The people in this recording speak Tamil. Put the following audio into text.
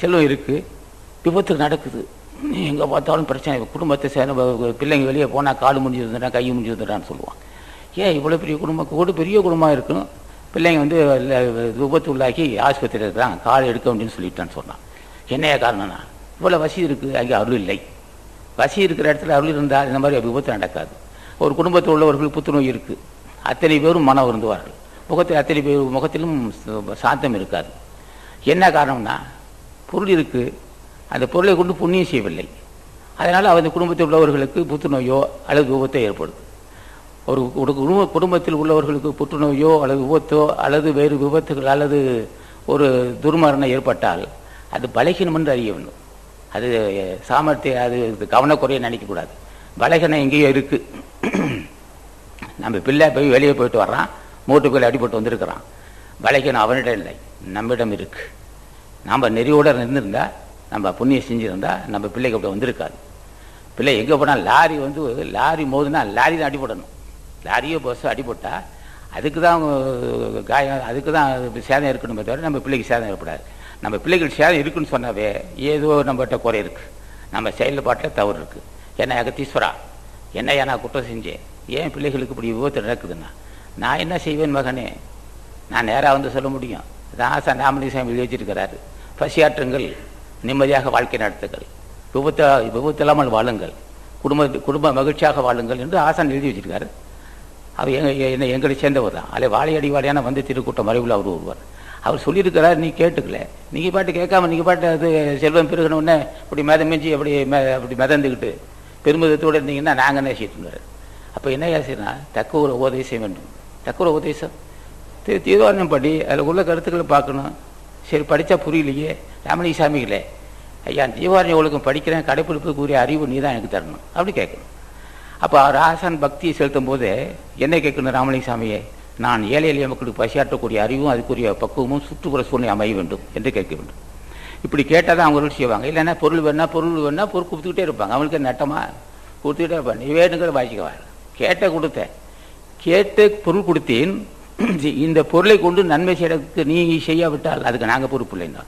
செல்வம் இருக்குது, விபத்து நடக்குது, எங்கே பார்த்தாலும் பிரச்சனை, குடும்பத்தை சேர்ந்த பிள்ளைங்க வெளியே போனால் காடு முடிஞ்சு வந்துட்டான், கை முடிஞ்சு வந்துட்டான்னு சொல்லுவான். ஏன் இவ்வளோ பெரிய குடும்பம், பெரிய குடும்பமாக இருக்கணும், பிள்ளைங்க வந்து விபத்து உள்ளாக்கி ஆஸ்பத்திரியில் இருக்கிறான், கால் எடுக்க அப்படின்னு சொல்லிட்டான்னு சொன்னான். என்னையா காரணம்னா, இவ்வளோ வசதி இருக்குது, அங்கே அருள் இல்லை. வசதி இருக்கிற இடத்துல அருள் இருந்தால் இந்த மாதிரி விபத்து நடக்காது. ஒரு குடும்பத்தில் உள்ளவர்களுக்கு புத்துநோய் இருக்குது, அத்தனை பேரும் மனம் வருந்துவார்கள், அத்தனை பேர் முகத்திலும் சாந்தம் இருக்காது. என்ன காரணம்னா, பொருள் இருக்குது, அந்த பொருளை கொண்டு புண்ணியம் செய்யவில்லை. அதனால் அந்த குடும்பத்தில் உள்ளவர்களுக்கு புத்துநோயோ அல்லது விபத்தோ ஏற்படுது. ஒரு குடும்பத்தில் உள்ளவர்களுக்கு புற்றுநோயோ அல்லது விபத்தோ அல்லது வேறு விபத்துகள் அல்லது ஒரு துர்மரணம் ஏற்பட்டால் அது பலகீனம் என்று அறிய வேண்டும். அது சாமர்த்தியம், அது கவனக்குறைய நினைக்கக்கூடாது. பலகீனம் எங்கேயோ இருக்குது. நம்ம பிள்ளை போய் வெளியே போயிட்டு வர்றான், மூட்டுக்குள்ளே அடிபட்டு வந்திருக்கிறான், பலகீனம் அவனிடம் இல்லை, நம்மிடம் இருக்குது. நாம் நெறியோடு இருந்திருந்தா, நம்ம புண்ணியம் செஞ்சுருந்தா நம்ம பிள்ளைக்கு அப்படி வந்திருக்காது. பிள்ளை எங்கே போனால் லாரி மோதுனா லாரி தான் அடிபடணும். லாரியோ பஸ்ஸோ அடிபட்டால் அதுக்கு தான் காயம், அதுக்கு தான் சேதம் இருக்கணுமே தவிர நம்ம பிள்ளைக்கு சேதம் ஏற்படாது. நம்ம பிள்ளைகள் சேதம் இருக்குன்னு சொன்னாவே ஏதோ நம்மகிட்ட குறை இருக்குது, நம்ம செயல்பாட்டில் தவறு இருக்குது. என்ன அகத்தீஸ்வரா, என்னையா நான் குற்றம் செஞ்சேன், ஏன் பிள்ளைகளுக்கு இப்படி விபத்து நடக்குதுன்னா, நான் என்ன செய்வேன் மகனே, நான் நேராக வந்து சொல்ல முடியும். அதான் ஆசான் ராமலிங்கம் எழுதி வச்சிருக்கிறாரு, பசியாற்றுங்கள், நிம்மதியாக வாழ்க்கை நடத்துங்கள், விபத்து இல்லாமல் வாழுங்கள், குடும்ப மகிழ்ச்சியாக வாழுங்கள் என்று ஆசான் எழுதி வச்சிருக்காரு. அவர் எங்களை சேர்ந்தவர் தான். அதில் வாழையடி வாழையான வந்து திருக்கூட்டம் மறைவில் அவர் ஒருவர். அவர் சொல்லியிருக்கிறார், நீ கேட்டுக்கல, நீங்கள் பாட்டு கேட்காம நீங்கள் பாட்டு அது செல்வம் பெருகணுன்னே இப்படி மிஞ்சி அப்படி மிதந்துக்கிட்டு பெருமிதத்தோடு இருந்தீங்கன்னா நாங்கள் என்ன செய்யணுங்கிறார். அப்போ என்ன செய்யணும்னா, தக்க ஒரு உபதேசம் செய்ய வேண்டும். தக்க ஒரு உபதேசம் தீர்வாரணம் படி அதில் உள்ள கருத்துக்களை பார்க்கணும். சரி, படித்தா புரியலையே ராமலிங்க சாமிகளே, ஐயா ஜீவாரணி ஒழுக்கம் படிக்கிறேன், கடைப்பிடிப்புக்குரிய அறிவு நீ தான் எனக்கு தரணும் அப்படி கேட்கணும். அப்போ அவர் ஆசான் பக்தியை செலுத்தும் போது என்ன கேட்கணும், ராமலிங்க சாமியை, நான் ஏழை எளிய மக்களுக்கு பசியாற்றக்கூடிய அறிவும் அதுக்குரிய பக்குவமும் சுற்றுப்புற சூழ்நிலை அமைய வேண்டும் என்று கேட்க வேண்டும். இப்படி கேட்டால் தான் அவங்க செய்வாங்க. இல்லைன்னா பொருள் வேணா பொருள் கொடுத்துக்கிட்டே இருப்பாங்க. அவங்களுக்கு நட்டமாக கொடுத்துக்கிட்டே இருப்பாங்க. நீ வேணுங்கிற வாசிக்கவா, கேட்ட பொருள் கொடுத்தேன், இந்த பொருளை கொண்டு நன்மை செய்யறதுக்கு நீ செய்யாவிட்டால் அதுக்கு நாங்கள் பொறுப்பு இல்லைன்னா